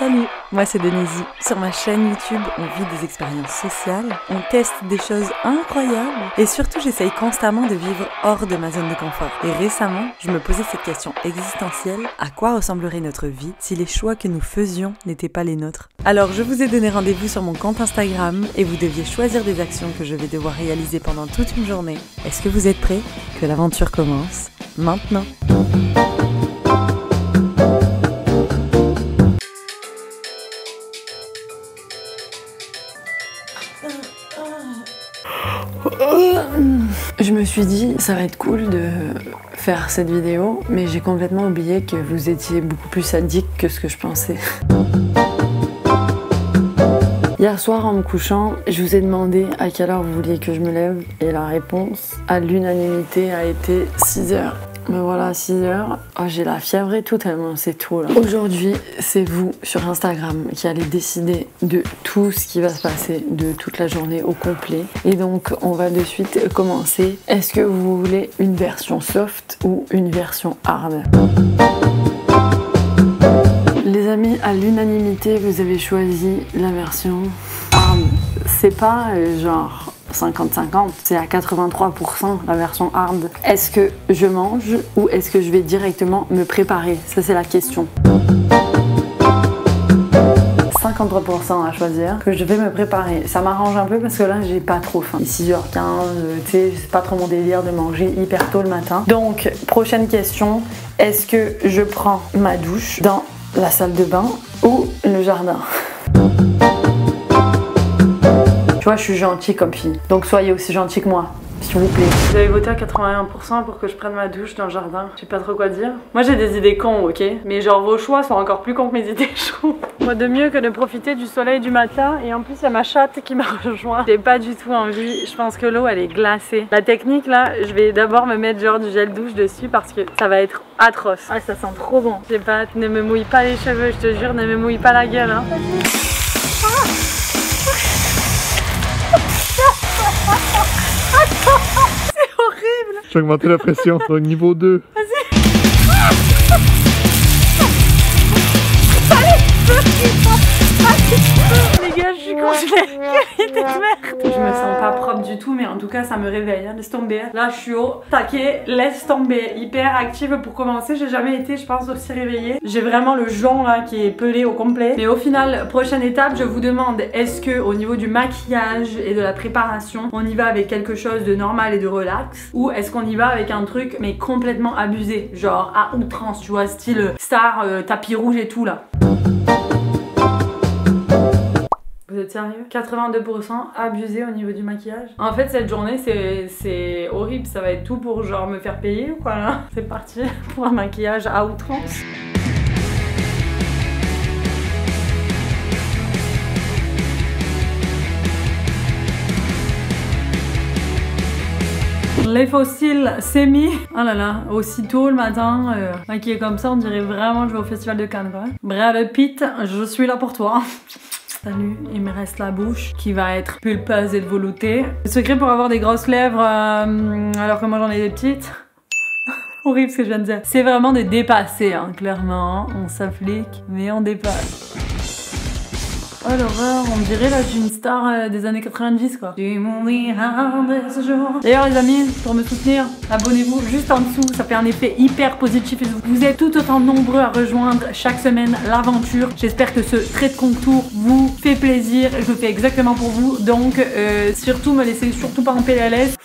Salut, moi c'est Denise. Sur ma chaîne YouTube, on vit des expériences sociales, on teste des choses incroyables et surtout j'essaye constamment de vivre hors de ma zone de confort. Et récemment, je me posais cette question existentielle, à quoi ressemblerait notre vie si les choix que nous faisions n'étaient pas les nôtres? Alors je vous ai donné rendez-vous sur mon compte Instagram et vous deviez choisir des actions que je vais devoir réaliser pendant toute une journée. Est-ce que vous êtes prêts? Que l'aventure commence maintenant. Je me suis dit, ça va être cool de faire cette vidéo, mais j'ai complètement oublié que vous étiez beaucoup plus sadique que ce que je pensais. Hier soir, en me couchant, je vous ai demandé à quelle heure vous vouliez que je me lève, et la réponse, à l'unanimité, a été 6 heures. Mais voilà, 6 heures. Oh, j'ai la fièvre et tout, tellement c'est tôt là. Aujourd'hui, c'est vous sur Instagram qui allez décider de tout ce qui va se passer de toute la journée au complet. Et donc, on va de suite commencer. Est-ce que vous voulez une version soft ou une version hard? Les amis, à l'unanimité, vous avez choisi la version hard. C'est pas genre 50-50, c'est à 83% la version hard. Est-ce que je mange ou est-ce que je vais directement me préparer? Ça, c'est la question. 53% à choisir que je vais me préparer. Ça m'arrange un peu parce que là, j'ai pas trop faim. 6h15, tu sais, c'est pas trop mon délire de manger hyper tôt le matin. Donc, prochaine question, est-ce que je prends ma douche dans la salle de bain ou le jardin? Tu vois, je suis gentille comme fille, donc soyez aussi gentil que moi, s'il vous plaît. Vous avez voté à 81% pour que je prenne ma douche dans le jardin. Je sais pas trop quoi dire. Moi j'ai des idées cons, ok? Mais genre vos choix sont encore plus cons que mes idées, je trouve. Quoi de mieux que de profiter du soleil du matin? Et en plus il y a ma chatte qui m'a rejoint. J'ai pas du tout envie, je pense que l'eau elle est glacée. La technique là, je vais d'abord me mettre genre du gel douche dessus parce que ça va être atroce. Ah, ça sent trop bon. J'ai pas hâte, ne me mouille pas les cheveux, je te jure, ne me mouille pas la gueule, hein. C'est horrible. J'ai augmenté la pression au niveau 2. Vas-y. Les gars, je suis congelée. Quelle idée de merde. Je me sens pas propre du tout, mais en tout cas ça me réveille, hein. Laisse tomber. Là je suis au taquet, laisse tomber. Hyper active pour commencer, j'ai jamais été, je pense, aussi réveillée. J'ai vraiment le jonc là qui est pelé au complet. Mais au final, prochaine étape, je vous demande, est-ce que au niveau du maquillage et de la préparation, on y va avec quelque chose de normal et de relax, ou est-ce qu'on y va avec un truc mais complètement abusé, genre à outrance, tu vois, style star, tapis rouge et tout là. Vous êtes sérieux? 82% abusé au niveau du maquillage. En fait cette journée c'est horrible, ça va être tout pour genre me faire payer ou quoi là. C'est parti pour un maquillage à outrance. Les fossiles, c'est mis. Oh là là, aussitôt le matin, maquillée comme ça, on dirait vraiment que je vais au festival de Cannes quoi. Brad Pitt, je suis là pour toi. Salut, il me reste la bouche qui va être pulpeuse et veloutée. Le secret pour avoir des grosses lèvres alors que moi j'en ai des petites. Horrible ce que je viens de dire. C'est vraiment de dépasser, hein, clairement. On s'applique, mais on dépasse. Oh l'horreur, on dirait là une star des années 90 quoi. D'ailleurs les amis, pour me soutenir, abonnez-vous juste en dessous, ça fait un effet hyper positif. Vous êtes tout autant nombreux à rejoindre chaque semaine l'aventure. J'espère que ce trait de contour vous fait plaisir, je le fais exactement pour vous. Donc surtout me laissez surtout pas en PLS.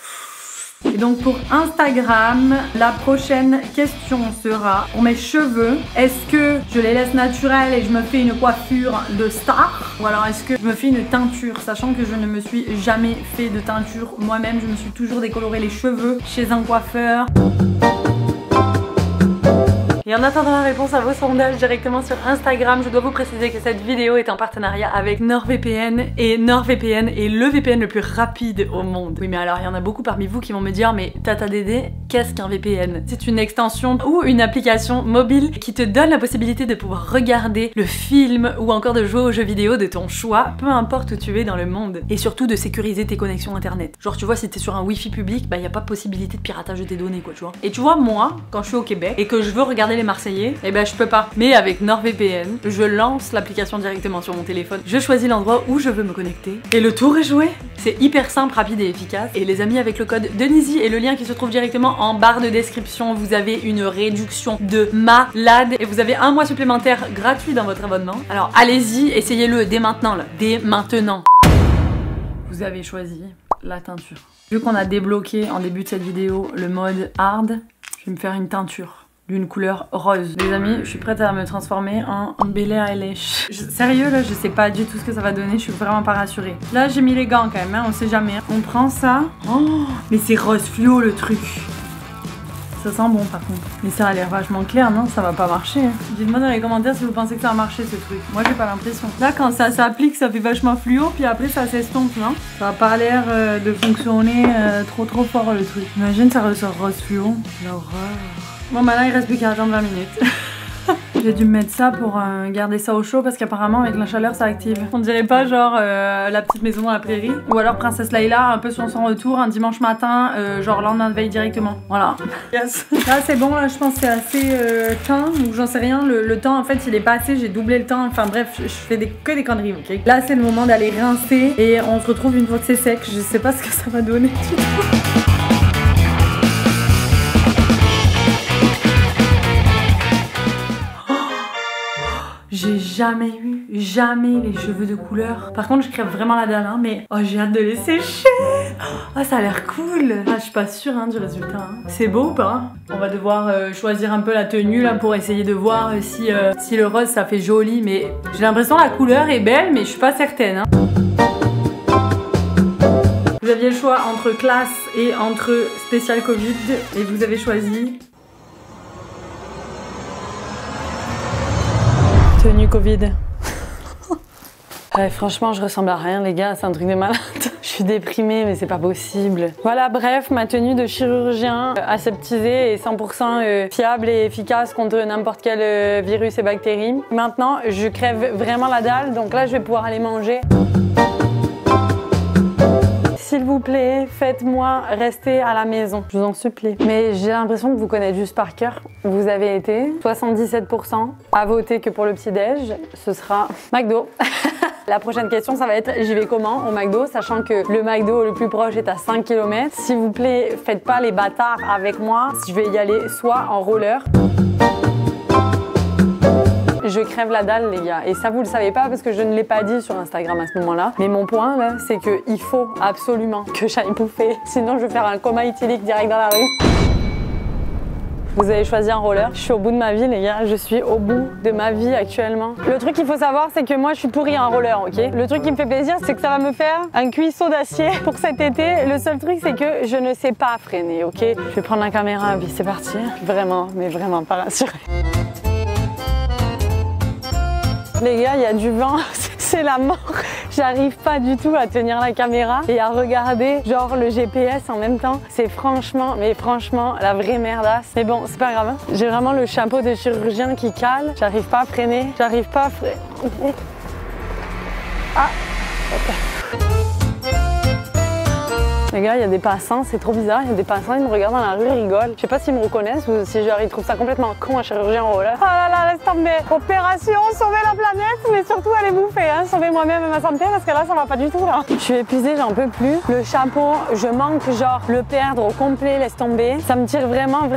Et donc pour Instagram, la prochaine question sera pour mes cheveux. Est-ce que je les laisse naturels et je me fais une coiffure de star? Ou alors est-ce que je me fais une teinture? Sachant que je ne me suis jamais fait de teinture moi-même, je me suis toujours décoloré les cheveux chez un coiffeur. Et en attendant la réponse à vos sondages directement sur Instagram, je dois vous préciser que cette vidéo est en partenariat avec NordVPN. Et NordVPN est le VPN le plus rapide au monde. Oui mais alors il y en a beaucoup parmi vous qui vont me dire mais Tata Dédé, qu'est-ce qu'un VPN? C'est une extension ou une application mobile qui te donne la possibilité de pouvoir regarder le film ou encore de jouer aux jeux vidéo de ton choix, peu importe où tu es dans le monde. Et surtout de sécuriser tes connexions internet. Genre tu vois si t'es sur un wifi public, bah y a pas possibilité de piratage de tes données quoi tu vois. Et tu vois moi, quand je suis au Québec et que je veux regarder les les Marseillais, et ben je peux pas. Mais avec NordVPN, je lance l'application directement sur mon téléphone, je choisis l'endroit où je veux me connecter et le tour est joué. C'est hyper simple, rapide et efficace. Et les amis, avec le code Denisi et le lien qui se trouve directement en barre de description, vous avez une réduction de malade et vous avez un mois supplémentaire gratuit dans votre abonnement. Alors allez-y, essayez-le dès maintenant là, dès maintenant. Vous avez choisi la teinture. Vu qu'on a débloqué en début de cette vidéo le mode hard, je vais me faire une teinture d'une couleur rose. Les amis, je suis prête à me transformer en Billie Eilish. Sérieux là, je sais pas du tout ce que ça va donner, je suis vraiment pas rassurée. Là j'ai mis les gants quand même, hein, on sait jamais. On prend ça. Oh, mais c'est rose fluo le truc. Ça sent bon par contre. Mais ça a l'air vachement clair, non? Ça va pas marcher. Hein. Dites-moi dans les commentaires si vous pensez que ça va marcher ce truc. Moi j'ai pas l'impression. Là quand ça s'applique, ça fait vachement fluo, puis après ça s'estompe, non? Ça a pas l'air de fonctionner trop fort le truc. Imagine ça ressort rose fluo. L'horreur. Bon bah là il reste plus qu'à attendre 20 minutes. J'ai dû me mettre ça pour garder ça au chaud parce qu'apparemment avec la chaleur ça active. On dirait pas genre la petite maison dans la prairie. Ou alors Princesse Layla un peu sur son retour un dimanche matin, genre lendemain de veille directement. Voilà. Yes. Là c'est bon, là je pense que c'est assez teint ou j'en sais rien. Le temps en fait il est pas assez, j'ai doublé le temps. Enfin bref, je fais que des conneries, ok. Là c'est le moment d'aller rincer et on se retrouve une fois que c'est sec. Je sais pas ce que ça va donner du tout. J'ai jamais eu les cheveux de couleur. Par contre je crève vraiment la dalle hein, mais oh j'ai hâte de les sécher. Oh ça a l'air cool. Ah, je suis pas sûre hein, du résultat hein. C'est beau ou pas? On va devoir choisir un peu la tenue là pour essayer de voir si le rose ça fait joli. Mais j'ai l'impression que la couleur est belle mais je suis pas certaine hein. Vous aviez le choix entre classe et entre spécial Covid et vous avez choisi tenue Covid. Ouais, franchement, je ressemble à rien, les gars, c'est un truc de malade. Je suis déprimée, mais c'est pas possible. Voilà, bref, ma tenue de chirurgien aseptisée et 100% fiable et efficace contre n'importe quel virus et bactéries. Maintenant, je crève vraiment la dalle, donc là, je vais pouvoir aller manger. S'il vous plaît, faites-moi rester à la maison, je vous en supplie. Mais j'ai l'impression que vous connaissez juste par cœur. Vous avez été 77% à voter que pour le petit-déj, ce sera McDo. La prochaine question, ça va être j'y vais comment au McDo, sachant que le McDo le plus proche est à 5 km. S'il vous plaît, faites pas les bâtards avec moi. Je vais y aller soit en roller. Je crève la dalle les gars et ça vous le savez pas parce que je ne l'ai pas dit sur Instagram à ce moment-là. Mais mon point là c'est qu'il faut absolument que j'aille bouffer. Sinon je vais faire un coma éthylique direct dans la rue. Vous avez choisi un roller. Je suis au bout de ma vie les gars, je suis au bout de ma vie actuellement. Le truc qu'il faut savoir c'est que moi je suis pourrie en roller, ok. Le truc qui me fait plaisir c'est que ça va me faire un cuisseau d'acier pour cet été. Le seul truc c'est que je ne sais pas freiner, ok. Je vais prendre la caméra et puis c'est parti. Vraiment, mais vraiment pas rassurée. Les gars, il y a du vent, c'est la mort. J'arrive pas du tout à tenir la caméra et à regarder genre le GPS en même temps. C'est franchement, mais franchement, la vraie merdasse. Mais bon, c'est pas grave. Hein. J'ai vraiment le chapeau de chirurgien qui cale. J'arrive pas à freiner. J'arrive pas à freiner. Ah, ok. Les gars, il y a des passants, c'est trop bizarre. Il y a des passants, ils me regardent dans la rue, ils rigolent. Je sais pas s'ils me reconnaissent ou si genre ils trouvent ça complètement con un chirurgien en roller. Oh là là, laisse tomber. Opération, sauver la planète, mais surtout aller bouffer, hein. Sauver moi-même et ma santé parce que là, ça va pas du tout là. Je suis épuisée, j'en peux plus. Le chapeau, je manque genre le perdre au complet, laisse tomber. Ça me tire vraiment,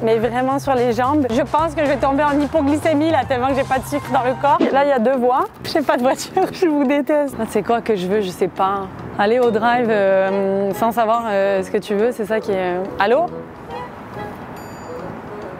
mais vraiment sur les jambes. Je pense que je vais tomber en hypoglycémie là, tellement que j'ai pas de sucre dans le corps. Là, il y a deux voies. J'ai pas de voiture, je vous déteste. C'est quoi que je veux, je sais pas. Aller au drive sans savoir ce que tu veux, c'est ça qui est... Allô?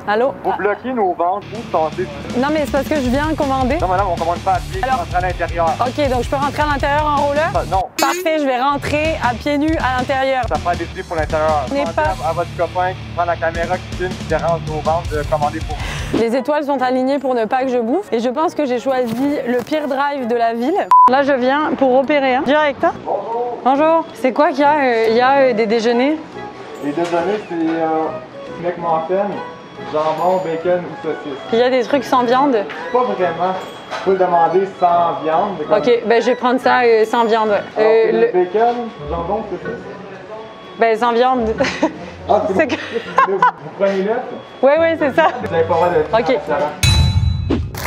Allô? Vous bloquez nos ventes, vous tentez. Non mais c'est parce que je viens commander. Non madame, on commande pas à pied, je rentre à l'intérieur. Ok, donc je peux rentrer à l'intérieur en roller? Non. Parfait, je vais rentrer à pieds nus à l'intérieur. Ça fera des prix pour l'intérieur. N'est pas... à votre copain qui prend la caméra, qui filme, qui dérange nos ventes, de commander pour vous. Les étoiles sont alignées pour ne pas que je bouffe. Et je pense que j'ai choisi le pire drive de la ville. Là je viens pour opérer. Hein. Direct. Hein. Bonjour. Bonjour. C'est quoi qu'il y a? Il y a des déjeuners? Les déjeuners, c'est snack muffin, jambon, bacon ou saucisse. Il y a des trucs sans viande? Pas vraiment. Vous pouvez le demander sans viande. Ok, ben je vais prendre ça sans viande. Ouais. Le bacon, jambon, saucisse. Ben sans viande. Ah, c'est C'est bon. que... Vous prenez l'œuf? Ouais, ouais, c'est ça. Vous n'avez pas le droit de Ok.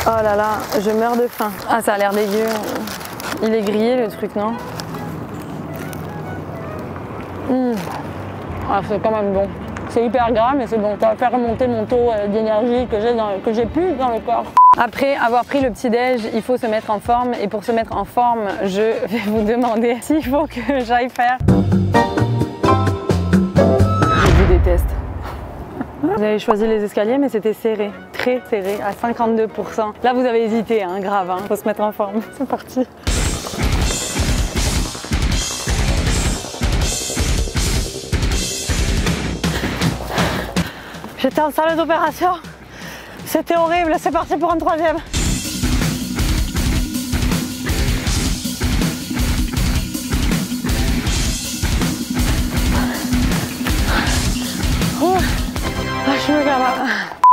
Oh là là, je meurs de faim. Ah, ça a l'air dégueu. Il est grillé le truc, non? Ah, c'est quand même bon. C'est hyper gras, mais c'est bon. Ça va faire remonter mon taux d'énergie que j'ai plus dans le corps. Après avoir pris le petit-déj, il faut se mettre en forme. Et pour se mettre en forme, je vais vous demander s'il faut que j'aille faire. Je vous déteste. Vous avez choisi les escaliers, mais c'était serré, très serré, à 52%. Là, vous avez hésité, hein, grave, hein. Faut se mettre en forme. C'est parti. J'étais en salle d'opération. C'était horrible. C'est parti pour un troisième. Je suis capable.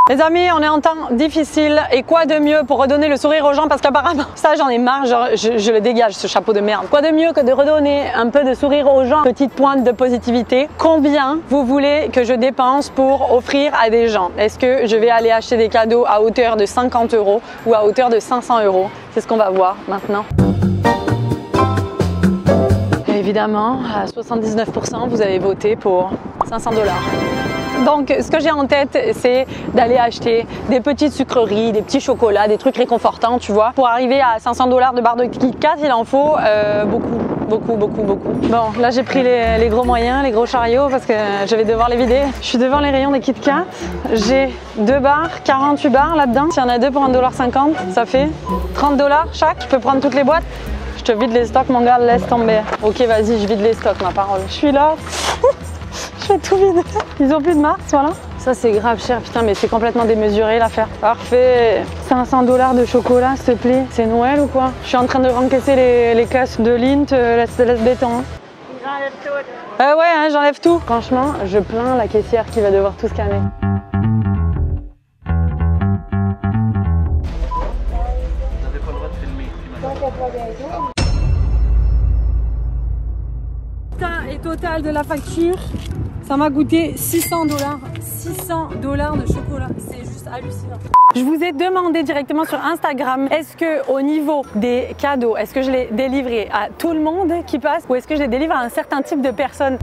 Les amis, on est en temps difficile et quoi de mieux pour redonner le sourire aux gens parce qu'apparemment, ça j'en ai marre, genre, je le dégage ce chapeau de merde. Quoi de mieux que de redonner un peu de sourire aux gens, petite pointe de positivité. Combien vous voulez que je dépense pour offrir à des gens? Est-ce que je vais aller acheter des cadeaux à hauteur de 50 € ou à hauteur de 500 €? C'est ce qu'on va voir maintenant. Et évidemment, à 79%, vous avez voté pour 500 $. Donc, ce que j'ai en tête, c'est d'aller acheter des petites sucreries, des petits chocolats, des trucs réconfortants, tu vois. Pour arriver à 500 $ de barre de Kit Kat, il en faut beaucoup. Bon, là, j'ai pris les gros moyens, les gros chariots, parce que je vais devoir les vider. Je suis devant les rayons des Kit Kat. J'ai 2 barres, 48 barres là-dedans. S'il y en a 2 pour 1,50 $, ça fait 30 $ chaque. Je peux prendre toutes les boîtes. Je te vide les stocks, mon gars, laisse tomber. Ok, vas-y, je vide les stocks, ma parole. Je suis là. Je fais tout vide. Ils ont plus de Mars, voilà. Ça, c'est grave cher. Putain, mais c'est complètement démesuré l'affaire. Parfait. 500 $ de chocolat, s'il te plaît. C'est Noël ou quoi? Je suis en train de rencaisser les casses de Lindt. Laisse béton. J'enlève tout. Ouais, hein, j'enlève tout. Franchement, je plains la caissière qui va devoir tout scanner. Et total de la facture, ça m'a coûté 600 $. 600 $ de chocolat, c'est juste hallucinant. Je vous ai demandé directement sur Instagram, est-ce que au niveau des cadeaux, est-ce que je les délivrais à tout le monde qui passe ou est-ce que je les délivre à un certain type de personnes?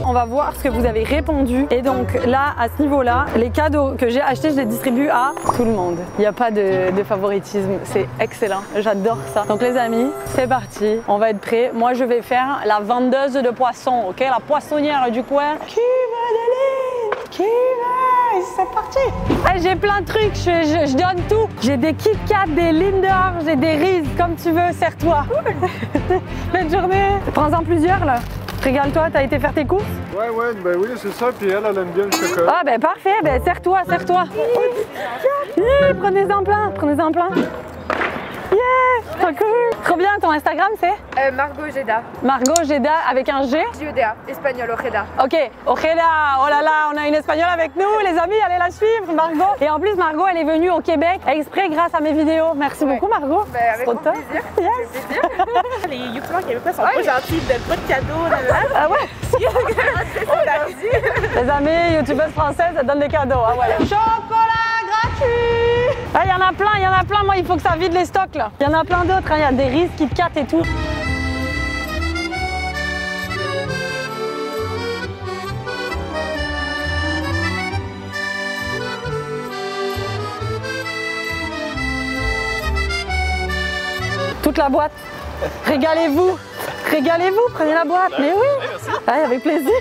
On va voir ce que vous avez répondu. Et donc là, à ce niveau-là, les cadeaux que j'ai achetés, je les distribue à tout le monde. Il n'y a pas de favoritisme. C'est excellent. J'adore ça. Donc les amis, c'est parti. On va être prêts. Moi, je vais faire la vendeuse de poissons, ok? La poissonnière du coin. Qui veut de l'île? Qui veut? C'est parti. Ah, j'ai plein de trucs. Je donne tout. J'ai des Kit Kat, des Lindor, j'ai des Reese. Comme tu veux, serre-toi. Belle journée. Prends-en plusieurs là. Régale-toi, t'as été faire tes courses? Ouais, ben oui, c'est ça, puis elle aime bien le chocolat. Ah ben parfait, ben serre-toi. Yeah, prenez-en plein. Yeah, trop cool. Trop bien, ton Instagram c'est? Margot Ojeda. Margot Ojeda avec un G? J-O-D-A, espagnol, Ojeda. Ok, Ojeda, oh là là, on a une espagnole avec nous, les amis, allez la suivre, Margot. Et en plus, Margot, elle est venue au Québec exprès grâce à mes vidéos. Merci beaucoup, Margot. Ben, avec grand plaisir. Yes. Les youtubeurs québécois sont pas gentils, ils donnent pas de cadeaux. Ah ouais? Les amis, youtubeuses françaises, elles donnent des cadeaux. Ah ouais. Chocolat gratuit. Ah, il y en a plein. Moi, il faut que ça vide les stocks là. Il y en a plein d'autres. Il y a des Reese, Kit Kat et tout. Toute la boîte. Régalez-vous, prenez la boîte. Mais oui, allez, avec plaisir.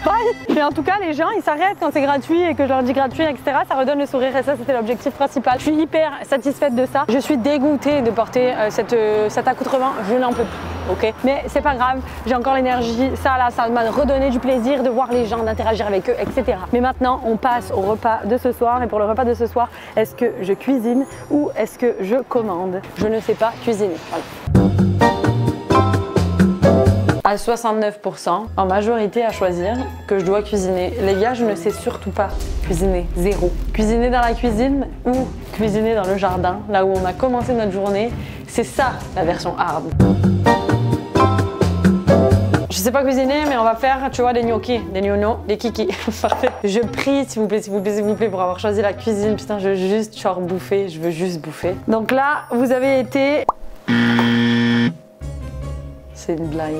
Bye. Et en tout cas, les gens, ils s'arrêtent quand c'est gratuit et que je leur dis gratuit, etc. Ça redonne le sourire et ça, c'était l'objectif principal. Je suis hyper satisfaite de ça. Je suis dégoûtée de porter cet accoutrement. Je n'en peux plus, ok? Mais c'est pas grave, j'ai encore l'énergie. Ça, là, ça m'a redonné du plaisir de voir les gens, d'interagir avec eux, etc. Mais maintenant, on passe au repas de ce soir. Et pour le repas de ce soir, est-ce que je cuisine ou est-ce que je commande? Je ne sais pas cuisiner. Voilà. À 69%, en majorité à choisir que je dois cuisiner. Les gars, je ne sais surtout pas cuisiner, zéro. Cuisiner dans la cuisine ou cuisiner dans le jardin, là où on a commencé notre journée, c'est ça la version hard. Je sais pas cuisiner, mais on va faire, tu vois, des gnocchis, des gnocchis, des kiki. Parfait. Je prie, s'il vous plaît, s'il vous plaît, s'il vous plaît, pour avoir choisi la cuisine. Putain, je veux juste genre bouffer, je veux juste bouffer. Donc là, vous avez été... C'est une blague.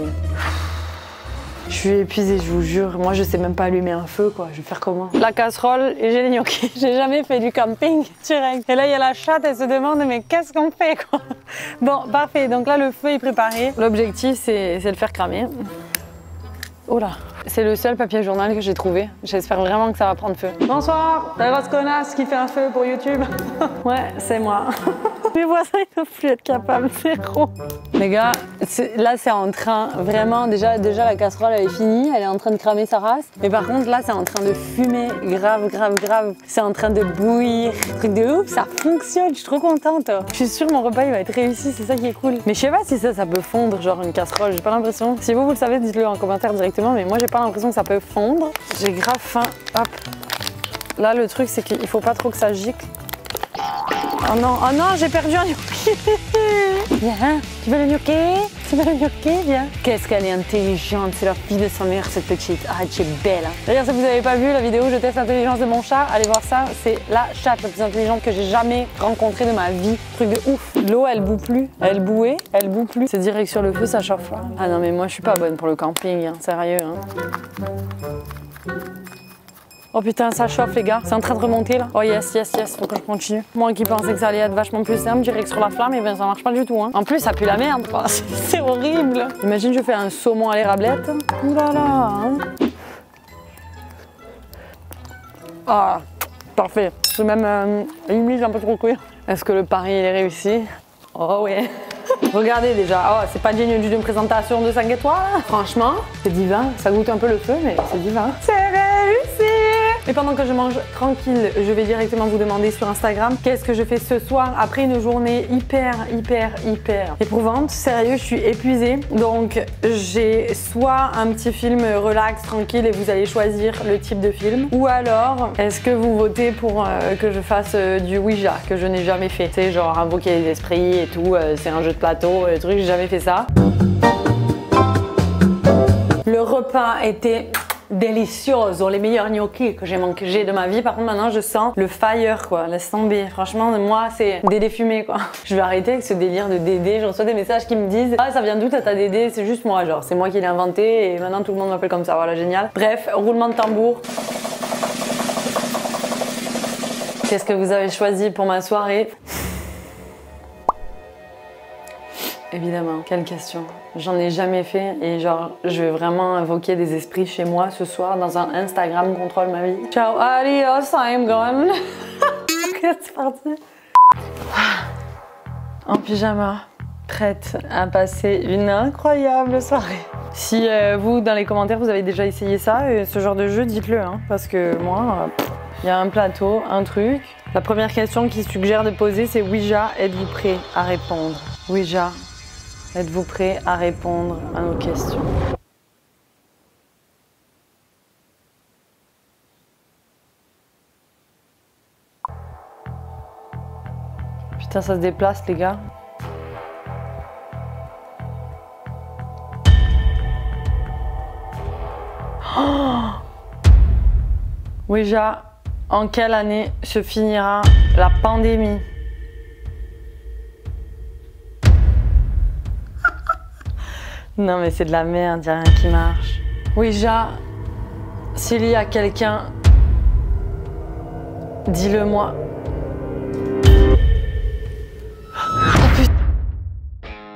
Je suis épuisée, je vous jure. Moi, je sais même pas allumer un feu, quoi. Je vais faire comment? La casserole et j'ai les gnocchis. J'ai jamais fait du camping direct. Et là, il y a la chatte, elle se demande, mais qu'est-ce qu'on fait, quoi? Bon, parfait. Donc là, le feu est préparé. L'objectif, c'est de le faire cramer. Oh là. C'est le seul papier journal que j'ai trouvé. J'espère vraiment que ça va prendre feu. Bonsoir, la grosse connasse qui fait un feu pour YouTube. Ouais, c'est moi. Mes voisins, ils ne peuvent plus être capables, zéro. Les gars, là, c'est en train, vraiment, déjà la casserole, elle est finie, elle est en train de cramer sa race. Mais par contre, là, c'est en train de fumer, grave. C'est en train de bouillir. Truc de ouf, ça fonctionne, je suis trop contente. Je suis sûre que mon repas, il va être réussi, c'est ça qui est cool. Mais je sais pas si ça peut fondre, genre une casserole, j'ai pas l'impression. Si vous le savez, dites-le en commentaire directement, mais moi, j'ai pas l'impression que ça peut fondre. J'ai grave faim, hop. Là, le truc, c'est qu'il faut pas trop que ça gicle. Oh non, j'ai perdu un gnocchi. Viens, tu veux le gnocchi? Tu veux le gnocchi? Viens. Qu'est-ce qu'elle est intelligente, c'est la fille de sa mère, cette petite. Ah, tu es belle. Hein. D'ailleurs, si vous n'avez pas vu la vidéo où je teste l'intelligence de mon chat, allez voir ça. C'est la chatte la plus intelligente que j'ai jamais rencontrée de ma vie. Truc de ouf. L'eau, elle bout plus. Elle boue plus. C'est direct sur le feu, ça chauffe là. Ah non, mais moi, je suis pas bonne pour le camping, hein. Sérieux. Hein. Oh putain, ça chauffe les gars, c'est en train de remonter là. Oh yes, faut que je continue. Moi qui pensais que ça allait être vachement plus simple, direct sur la flamme, et ben ça marche pas du tout. Hein. En plus, ça pue la merde quoi, c'est horrible. Imagine, je fais un saumon à l'érablette. Ouh là là. Hein. Ah, parfait. C'est même limite un peu trop cuit. Est-ce que le pari il est réussi? Oh ouais. Regardez déjà, oh, c'est pas digne d'une présentation de 5 étoiles. Franchement, c'est divin. Ça goûte un peu le feu, mais c'est divin. C'est réussi! Et pendant que je mange tranquille, je vais directement vous demander sur Instagram qu'est-ce que je fais ce soir après une journée hyper éprouvante. Sérieux, je suis épuisée. Donc, j'ai soit un petit film relax, tranquille et vous allez choisir le type de film. Ou alors, est-ce que vous votez pour que je fasse du Ouija, que je n'ai jamais fait. C'est genre invoquer les esprits et tout, c'est un jeu de plateau, les trucs, j'ai jamais fait ça. Le repas était... Delicioso, les meilleurs gnocchis que j'ai mangé de ma vie. Par contre, maintenant, je sens le fire, quoi. Laisse tomber. Franchement, moi, c'est Dédé fumé, quoi. Je vais arrêter avec ce délire de Dédé. Je reçois des messages qui me disent « Ah, ça vient d'où ta Dédé ?» C'est juste moi, genre. C'est moi qui l'ai inventé et maintenant, tout le monde m'appelle comme ça. Voilà, génial. Bref, roulement de tambour. Qu'est-ce que vous avez choisi pour ma soirée? Évidemment, quelle question. J'en ai jamais fait et genre, je vais vraiment invoquer des esprits chez moi ce soir dans un Instagram contrôle ma vie. Ciao, adios, I'm gone. Ok, c'est parti. En pyjama, prête à passer une incroyable soirée. Si vous, dans les commentaires, vous avez déjà essayé ça, ce genre de jeu, dites-le, hein, parce que moi, il y a un plateau, un truc. La première question qu'il suggère de poser, c'est Ouija, êtes-vous prêt à répondre? Ouija. Êtes-vous prêt à répondre à nos questions? Putain, ça se déplace, les gars. Oh! Ouija, en quelle année se finira la pandémie? Non mais c'est de la merde, y'a rien qui marche. Ouija, s'il y a quelqu'un, dis-le-moi.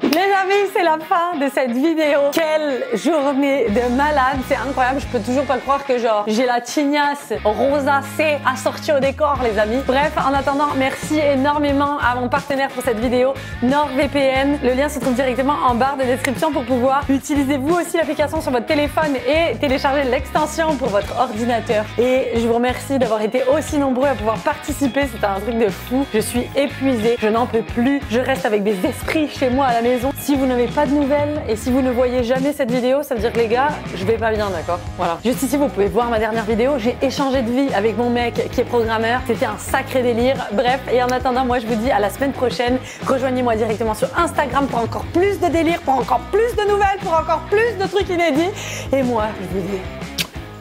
Les amis, c'est la fin de cette vidéo. Quelle journée de malade, c'est incroyable. Je peux toujours pas croire que genre j'ai la tignasse rosacée assortie au décor, les amis. Bref, en attendant, merci énormément à mon partenaire pour cette vidéo, NordVPN. Le lien se trouve directement en barre de description pour pouvoir utiliser vous aussi l'application sur votre téléphone et télécharger l'extension pour votre ordinateur. Et je vous remercie d'avoir été aussi nombreux à pouvoir participer. C'était un truc de fou. Je suis épuisée, je n'en peux plus. Je reste avec des esprits chez moi à la maison. Si si vous n'avez pas de nouvelles et si vous ne voyez jamais cette vidéo, ça veut dire que les gars, je vais pas bien, d'accord? Voilà. Juste ici, vous pouvez voir ma dernière vidéo. J'ai échangé de vie avec mon mec qui est programmeur. C'était un sacré délire. Bref, et en attendant, moi je vous dis à la semaine prochaine. Rejoignez-moi directement sur Instagram pour encore plus de délire, pour encore plus de nouvelles, pour encore plus de trucs inédits. Et moi, je vous dis,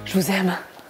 je vous aime.